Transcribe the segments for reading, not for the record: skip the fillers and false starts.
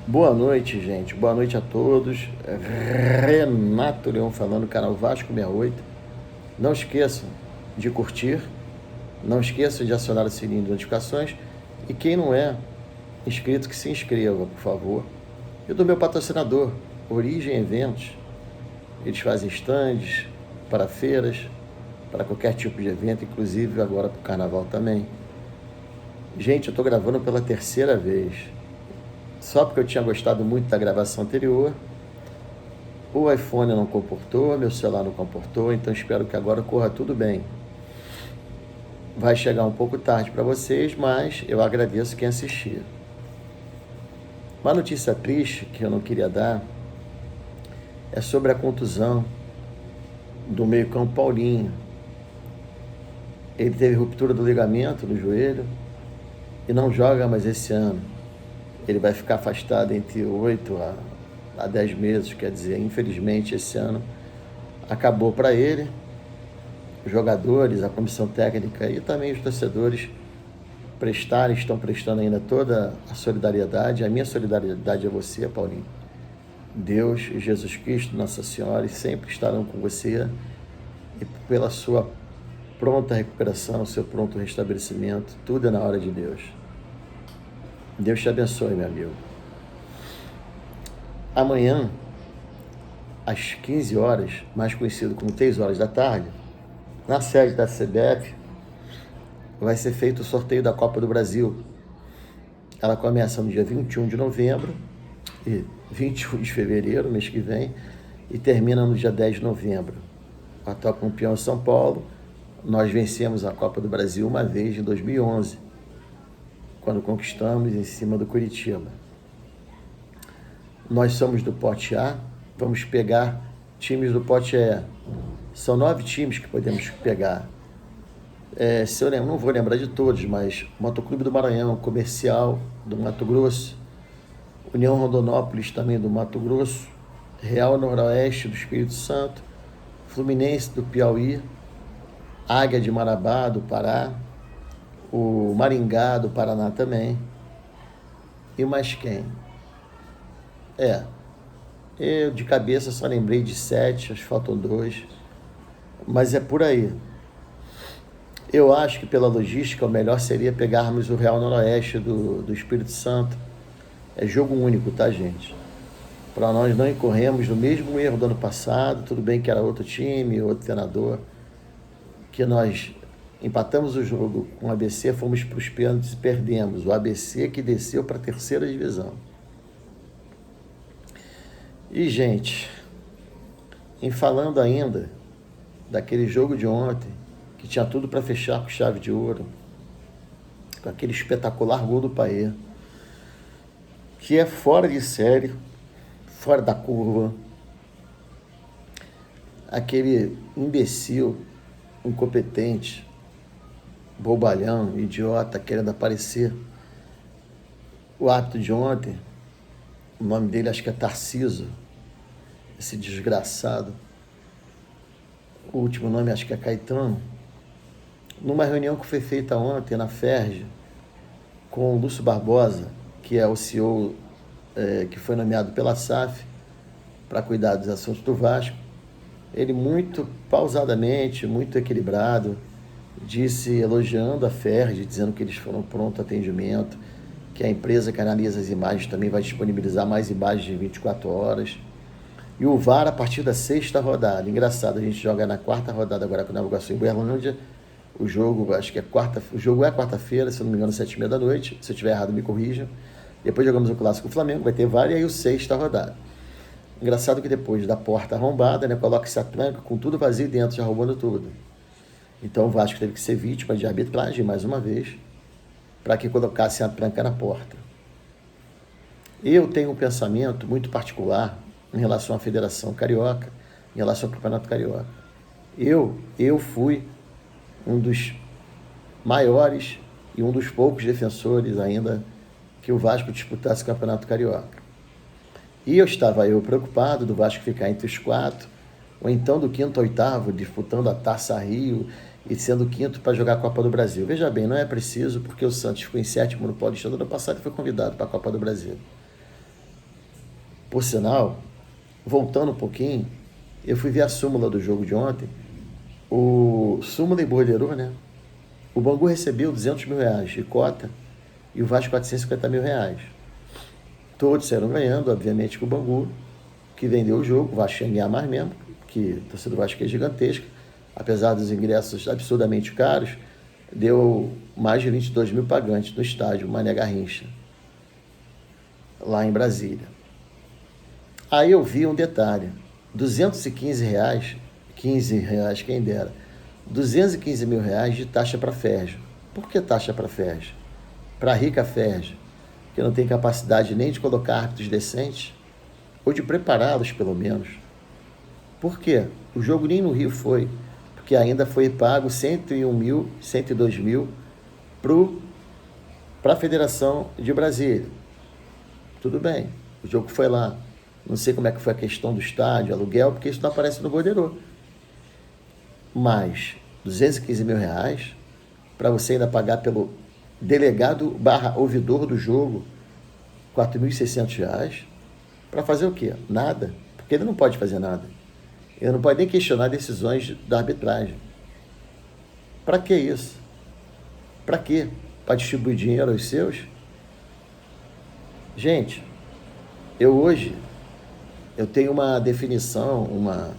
Boa noite, gente. Boa noite a todos. Renato Leão falando, canal Vasco 68. Não esqueçam de curtir, não esqueçam de acionar o sininho de notificações e quem não é inscrito que se inscreva, por favor. E do meu patrocinador, Origem Eventos. Eles fazem estandes para feiras, para qualquer tipo de evento, inclusive agora para o carnaval também. Gente, eu estou gravando pela terceira vez. Só porque eu tinha gostado muito da gravação anterior, o iPhone não comportou, meu celular não comportou, então espero que agora corra tudo bem. Vai chegar um pouco tarde para vocês, mas eu agradeço quem assistir. Uma notícia triste que eu não queria dar é sobre a contusão do meio-campo Paulinho. Ele teve ruptura do ligamento do joelho e não joga mais esse ano. Ele vai ficar afastado entre 8 a 10 meses, quer dizer, infelizmente esse ano acabou para ele. Os jogadores, a comissão técnica e também os torcedores estão prestando ainda toda a solidariedade. A minha solidariedade a você, Paulinho. Deus e Jesus Cristo, Nossa Senhora, sempre estarão com você e pela sua pronta recuperação, seu pronto restabelecimento, tudo é na hora de Deus. Deus te abençoe, meu amigo. Amanhã, às 15 horas, mais conhecido como 3 horas da tarde, na sede da CBF, vai ser feito o sorteio da Copa do Brasil. Ela começa no dia 21 de novembro e 21 de fevereiro, mês que vem, e termina no dia 10 de novembro. O atual campeão é São Paulo. Nós vencemos a Copa do Brasil uma vez em 2011, quando conquistamos em cima do Curitiba. Nós somos do pote A, vamos pegar times do pote E. São 9 times que podemos pegar. Se eu não vou lembrar de todos, mas Motoclube do Maranhão, Comercial do Mato Grosso, União Rondonópolis também do Mato Grosso, Real Noroeste do Espírito Santo, Fluminense do Piauí, Águia de Marabá do Pará, o Maringá do Paraná também. E mais quem? Eu de cabeça só lembrei de 7, acho que faltam 2, mas é por aí. Eu acho que pela logística o melhor seria pegarmos o Real Noroeste do Espírito Santo. É jogo único, tá, gente? Para nós não incorrermos no mesmo erro do ano passado, tudo bem que era outro time, outro treinador, que nós empatamos o jogo com o ABC, fomos para os pênaltis e perdemos. O ABC que desceu para a terceira divisão. E, gente, em falando ainda daquele jogo de ontem, que tinha tudo para fechar com chave de ouro, com aquele espetacular gol do Payet, que é fora de série, fora da curva, aquele imbecil, incompetente, bobalhão, idiota, querendo aparecer. O árbitro de ontem, o nome dele acho que é Tarciso, esse desgraçado. O último nome acho que é Caetano. Numa reunião que foi feita ontem na FERJ, com o Lúcio Barbosa, que é o CEO que foi nomeado pela SAF para cuidar dos assuntos do Vasco, ele muito pausadamente, muito equilibrado, disse, elogiando a FERJ, dizendo que eles foram pronto atendimento, que a empresa que analisa as imagens também vai disponibilizar mais imagens de 24 horas. E o VAR a partir da 6ª rodada. Engraçado, a gente joga na 4ª rodada agora com o Nova Iguaçu em Uberlândia. O jogo, acho que o jogo é quarta-feira, se eu não me engano, 7h30 da noite. Se eu estiver errado, me corrijam. Depois jogamos o Clássico Flamengo, vai ter VAR e aí o 6ª rodada. Engraçado que depois da porta arrombada, coloca-se a tranca com tudo vazio dentro, já roubando tudo. Então o Vasco teve que ser vítima de arbitragem, mais uma vez, para que colocasse a tranca na porta. Eu tenho um pensamento muito particular em relação à Federação Carioca, em relação ao Campeonato Carioca. Eu fui um dos maiores e um dos poucos defensores ainda que o Vasco disputasse o Campeonato Carioca. E eu estava preocupado do Vasco ficar entre os 4, ou então do 5º ao 8º, disputando a Taça Rio e sendo o 5º para jogar a Copa do Brasil. Veja bem, não é preciso, porque o Santos ficou em 7º no Paulista do ano passado e foi convidado para a Copa do Brasil. Por sinal, voltando um pouquinho, eu fui ver a súmula do jogo de ontem. O súmula e borderô, né? O Bangu recebeu R$200 mil de cota e o Vasco R$450 mil. Todos saíram ganhando, obviamente, com o Bangu, que vendeu o jogo. O Vasco ia ganhar mais mesmo, que a torcida do Vasco é gigantesca. Apesar dos ingressos absurdamente caros, deu mais de 22 mil pagantes no estádio Mané Garrincha, lá em Brasília. Aí eu vi um detalhe, R$215, R$15 quem dera, R$215 mil de taxa para a FERJ. Por que taxa para a FERJ? Para a rica FERJ, que não tem capacidade nem de colocar árbitros decentes, ou de prepará-los pelo menos. Por quê? O jogo nem no Rio foi, porque ainda foi pago 101 mil, 102 mil para a Federação de Brasília. Tudo bem, o jogo foi lá. Não sei como é que foi a questão do estádio, aluguel, porque isso não aparece no borderô. Mas R$215 mil para você ainda pagar pelo delegado / ouvidor do jogo R$4.600 para fazer o quê? Nada, porque ele não pode fazer nada. Ele não pode nem questionar decisões da arbitragem. Para que isso? Para quê? Para distribuir dinheiro aos seus? Gente, eu tenho uma definição, uma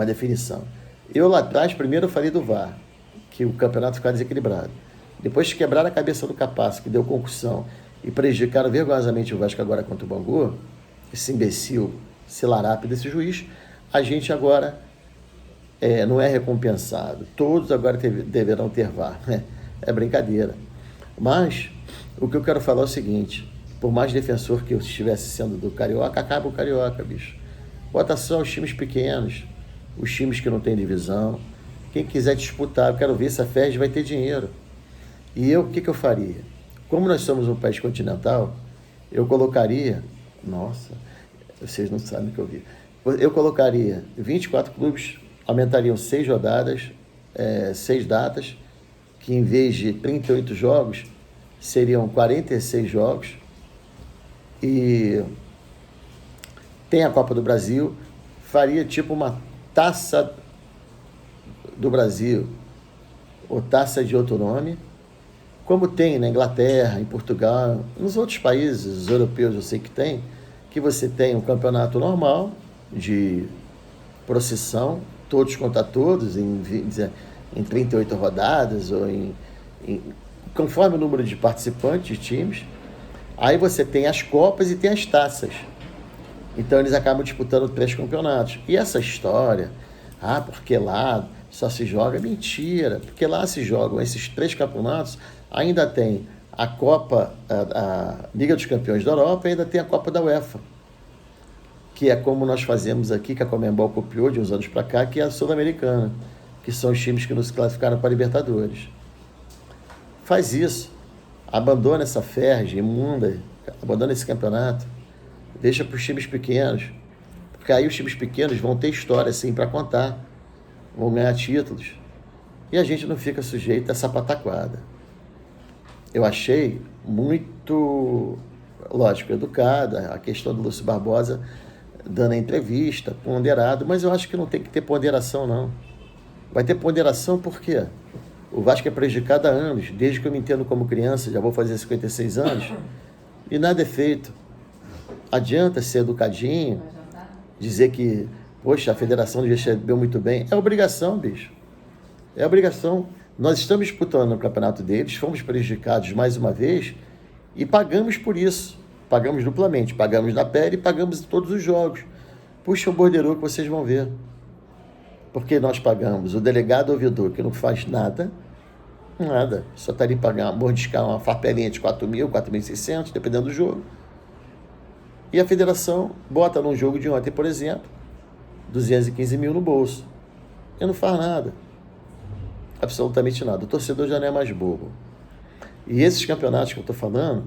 definição. Eu lá atrás, primeiro eu falei do VAR, que o campeonato ficava desequilibrado. Depois de quebrar a cabeça do Capasso, que deu concussão, e prejudicaram vergonhosamente o Vasco agora contra o Bangu, esse imbecil, esse larápio desse juiz, a gente agora não é recompensado. Todos agora deverão ter VAR. É brincadeira. Mas o que eu quero falar é o seguinte, por mais defensor que eu estivesse sendo do Carioca, acaba o Carioca, bicho. Bota só os times pequenos, os times que não têm divisão. Quem quiser disputar, eu quero ver se a FERJ vai ter dinheiro. E o que eu faria? Como nós somos um país continental, eu colocaria... Nossa, vocês não sabem o que eu vi. Eu colocaria 24 clubes, aumentariam 6 rodadas, 6 datas, que em vez de 38 jogos, seriam 46 jogos. E tem a Copa do Brasil, faria tipo uma Taça do Brasil, ou Taça de outro nome, como tem na Inglaterra, em Portugal, nos outros países europeus eu sei que tem, que você tem um campeonato normal de procissão, todos contra todos, em 38 rodadas, ou conforme o número de participantes, de times. Aí você tem as Copas e tem as taças. Então eles acabam disputando 3 campeonatos. E essa história, porque lá só se joga, mentira, porque lá se jogam esses 3 campeonatos, ainda tem a Copa, a Liga dos Campeões da Europa, e ainda tem a Copa da UEFA, que é como nós fazemos aqui, que a Conmebol copiou de uns anos para cá, que é a Sul-Americana, que são os times que nos classificaram para a Libertadores. Faz isso, abandona essa FERJ imunda, abandona esse campeonato, deixa para os times pequenos, porque aí os times pequenos vão ter história assim para contar, vão ganhar títulos, e a gente não fica sujeito a essa pataquada. Eu achei muito, lógico, educada a questão do Lúcio Barbosa dando a entrevista, ponderado, mas eu acho que não tem que ter ponderação, não. Vai ter ponderação por quê? O Vasco é prejudicado há anos, desde que eu me entendo como criança, já vou fazer 56 anos, e nada é feito. Adianta ser educadinho, dizer que, poxa, a federação recebeu muito bem. É obrigação, bicho. É obrigação. Nós estamos disputando o campeonato deles, fomos prejudicados mais uma vez e pagamos por isso. Pagamos duplamente, pagamos na pele e pagamos em todos os jogos. Puxa o borderô que vocês vão ver. Porque nós pagamos o delegado ouvidor que não faz nada, só está ali pagando, mordiscar uma farpelinha de 4.000, 4.600, dependendo do jogo. E a federação bota num jogo de ontem, por exemplo, 215 mil no bolso. E não faz nada. Absolutamente nada. O torcedor já não é mais bobo. E esses campeonatos que eu estou falando,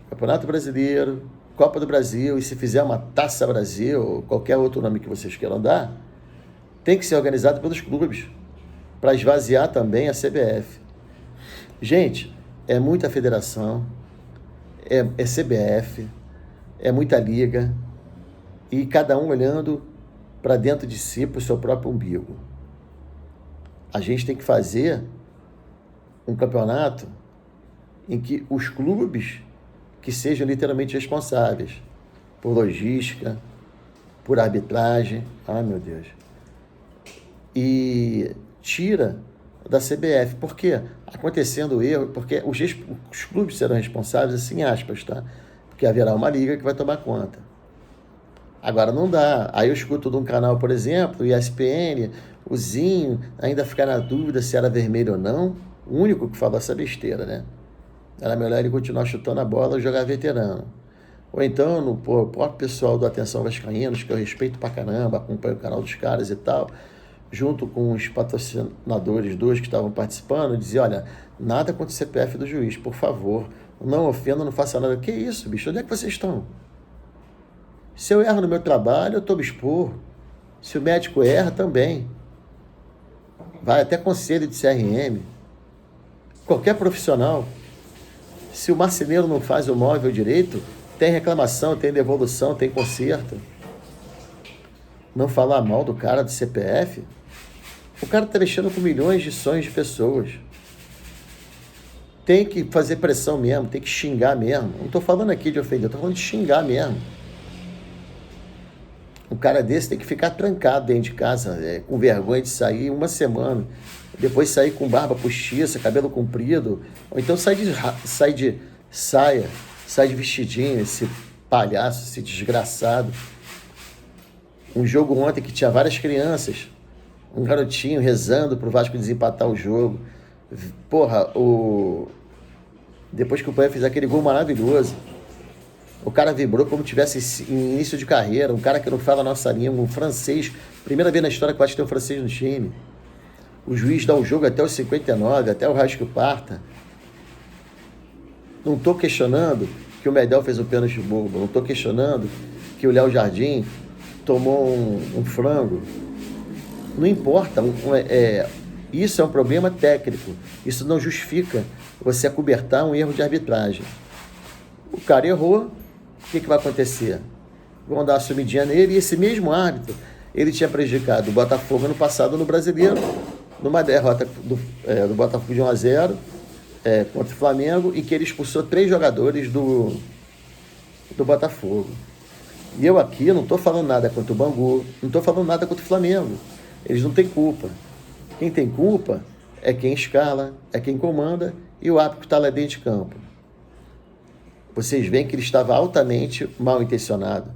Campeonato Brasileiro, Copa do Brasil, e se fizer uma Taça Brasil, ou qualquer outro nome que vocês queiram dar, tem que ser organizado pelos clubes, para esvaziar também a CBF. Gente, é muita federação, é CBF, é muita liga, e cada um olhando para dentro de si, para o seu próprio umbigo. A gente tem que fazer um campeonato em que os clubes que sejam literalmente responsáveis por logística, por arbitragem, ai meu Deus, e tira da CBF. Por quê? Acontecendo erro, porque os clubes serão responsáveis, assim, aspas, tá? Porque haverá uma liga que vai tomar conta. Agora não dá. Aí eu escuto de um canal, por exemplo, o ESPN, o Zinho, ainda ficar na dúvida se era vermelho ou não. O único que falou essa besteira, né? Era melhor ele continuar chutando a bola e jogar veterano. Ou então, no próprio pessoal do Atenção Vascaínos, que eu respeito pra caramba, acompanho o canal dos caras e tal, junto com os patrocinadores dois que estavam participando, dizia, olha, nada contra o CPF do juiz, por favor, não ofenda, não faça nada. Que isso, bicho? Onde é que vocês estão? Se eu erro no meu trabalho, eu estou me expor. Se o médico erra, também. Vai até conselho de CRM. Qualquer profissional. Se o marceneiro não faz o móvel direito, tem reclamação, tem devolução, tem conserto. Não falar mal do cara do CPF. O cara está mexendo com milhões de sonhos de pessoas. Tem que fazer pressão mesmo, tem que xingar mesmo. Não estou falando aqui de ofender, estou falando de xingar mesmo. Um cara desse tem que ficar trancado dentro de casa, com vergonha de sair uma semana, depois sair com barba postiça, cabelo comprido, ou então sai de saia, sai de vestidinho, esse palhaço, esse desgraçado. Um jogo ontem que tinha várias crianças, um garotinho rezando pro Vasco desempatar o jogo. Porra, depois que o Bahia fez aquele gol maravilhoso, o cara vibrou como tivesse início de carreira, um cara que não fala a nossa língua, um francês, primeira vez na história que eu acho que tem um francês no time. O juiz dá o jogo até os 59, até o Rasco parta. Não estou questionando que o Medel fez um pênalti bobo, não estou questionando que o Léo Jardim tomou um frango. Não importa, isso é um problema técnico, isso não justifica você acobertar um erro de arbitragem. O cara errou, o que vai acontecer? Vão dar uma sumidinha nele, e esse mesmo árbitro, ele tinha prejudicado o Botafogo no passado no Brasileiro, numa derrota do Botafogo de 1-0 contra o Flamengo, e que ele expulsou 3 jogadores do Botafogo. E eu aqui não estou falando nada contra o Bangu, não estou falando nada contra o Flamengo. Eles não têm culpa. Quem tem culpa é quem escala, é quem comanda, e o árbitro está lá dentro de campo. Vocês veem que ele estava altamente mal intencionado.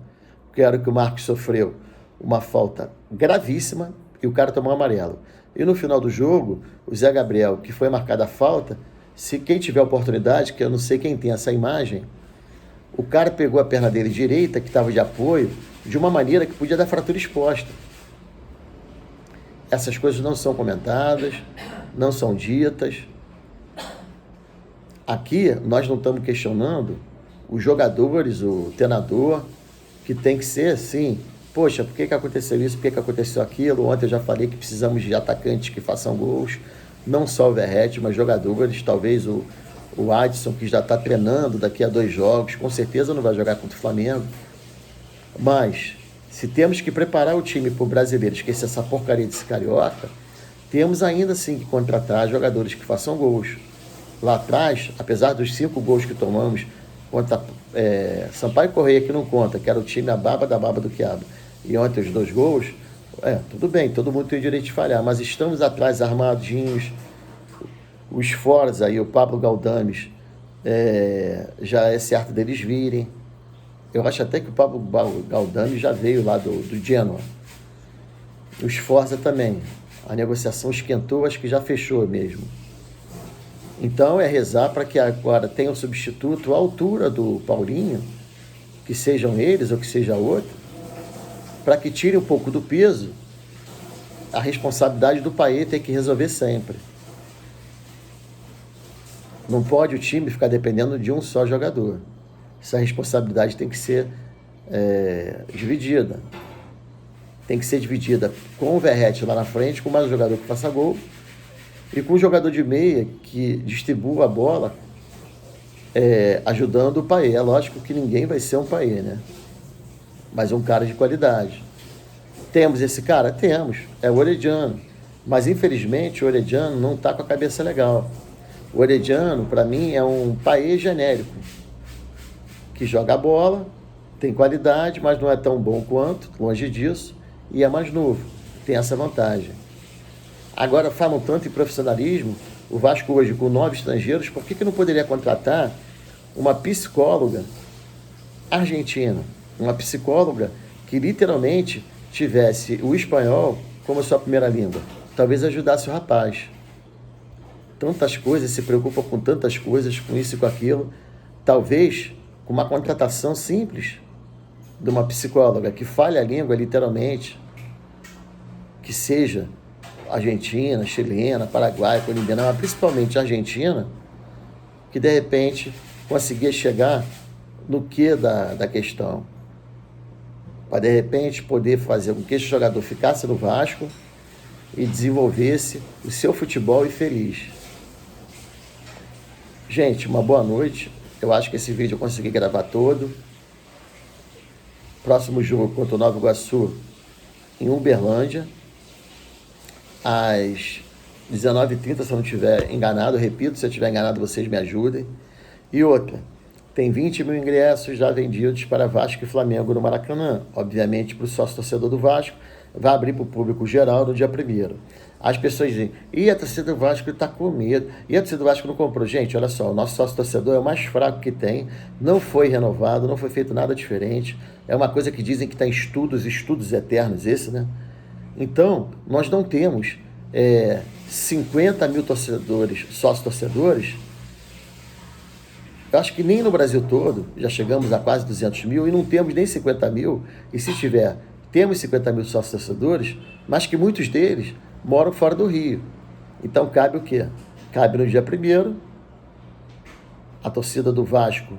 Claro que o Marcos sofreu uma falta gravíssima e o cara tomou um amarelo. E no final do jogo, o Zé Gabriel, que foi marcada a falta, se quem tiver oportunidade, que eu não sei quem tem essa imagem, o cara pegou a perna dele direita, que estava de apoio, de uma maneira que podia dar fratura exposta. Essas coisas não são comentadas, não são ditas. Aqui, nós não estamos questionando os jogadores, o treinador, que tem que ser assim, poxa, por que aconteceu isso, por que aconteceu aquilo? Ontem eu já falei que precisamos de atacantes que façam gols, não só o Verratti, mas jogadores, talvez o Adson, que já está treinando daqui a 2 jogos, com certeza não vai jogar contra o Flamengo. Mas, se temos que preparar o time para o brasileiro, esquecer essa porcaria desse carioca, temos ainda sim que contratar jogadores que façam gols. Lá atrás, apesar dos 5 gols que tomamos contra Sampaio Correia, que não conta, que era o time a baba da baba do quiabo, e ontem os 2 gols, tudo bem, todo mundo tem o direito de falhar, mas estamos atrás armadinhos, os Forza e o Pablo Galdames, já é certo deles virem. Eu acho até que o Pablo Galdames já veio lá do Genoa. Os Forza também. A negociação esquentou, acho que já fechou mesmo. Então é rezar para que agora tenha um substituto à altura do Paulinho, que sejam eles ou que seja outro, para que tire um pouco do peso a responsabilidade do Payet ter que resolver sempre. Não pode o time ficar dependendo de um só jogador. Essa responsabilidade tem que ser dividida. Tem que ser dividida com o Verratti lá na frente, com mais um jogador que faça gol, e com um jogador de meia que distribua a bola ajudando o Paê. É lógico que ninguém vai ser um Paê, né? Mas um cara de qualidade. Temos esse cara? Temos. É o Orediano. Mas, infelizmente, o Orediano não está com a cabeça legal. O Orediano, para mim, é um Paê genérico, que joga bola, tem qualidade, mas não é tão bom quanto, longe disso, e é mais novo. Tem essa vantagem. Agora, falam tanto em profissionalismo, o Vasco hoje, com 9 estrangeiros, por que não poderia contratar uma psicóloga argentina? Uma psicóloga que literalmente tivesse o espanhol como sua primeira língua. Talvez ajudasse o rapaz. Tantas coisas, se preocupa com tantas coisas, com isso e com aquilo. Talvez com uma contratação simples de uma psicóloga que fale a língua literalmente, que seja argentina, chilena, paraguaia, colombiana, mas principalmente argentina, que de repente conseguia chegar no que da questão. Para de repente poder fazer com que esse jogador ficasse no Vasco e desenvolvesse o seu futebol e feliz. Gente, uma boa noite. Eu acho que esse vídeo eu consegui gravar todo. Próximo jogo contra o Nova Iguaçu, em Uberlândia, às 19h30, se eu não estiver enganado. Repito, se eu estiver enganado, vocês me ajudem. E outra, tem 20 mil ingressos já vendidos para Vasco e Flamengo no Maracanã. Obviamente, para o sócio-torcedor do Vasco, vai abrir para o público geral no dia 1º. As pessoas dizem, e a torcida do Vasco está com medo, e a torcida do Vasco não comprou. Gente, olha só, o nosso sócio-torcedor é o mais fraco que tem, não foi renovado, não foi feito nada diferente. É uma coisa que dizem que está em estudos eternos esse, né? Então, nós não temos 50 mil torcedores, sócio-torcedores. Eu acho que nem no Brasil todo, já chegamos a quase 200 mil, e não temos nem 50 mil, e se tiver, temos 50 mil sócios-torcedores, mas que muitos deles moram fora do Rio. Então cabe o quê? Cabe no dia 1º, a torcida do Vasco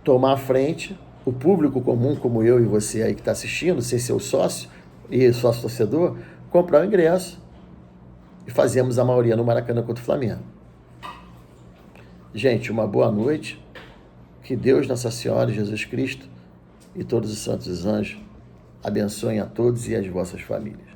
tomar a frente, o público comum, como eu e você aí que está assistindo, sem ser o sócio e sócio-torcedor, comprar o ingresso e fazemos a maioria no Maracanã contra o Flamengo. Gente, uma boa noite. Que Deus, Nossa Senhora, Jesus Cristo e todos os santos anjos abençoem a todos e as vossas famílias.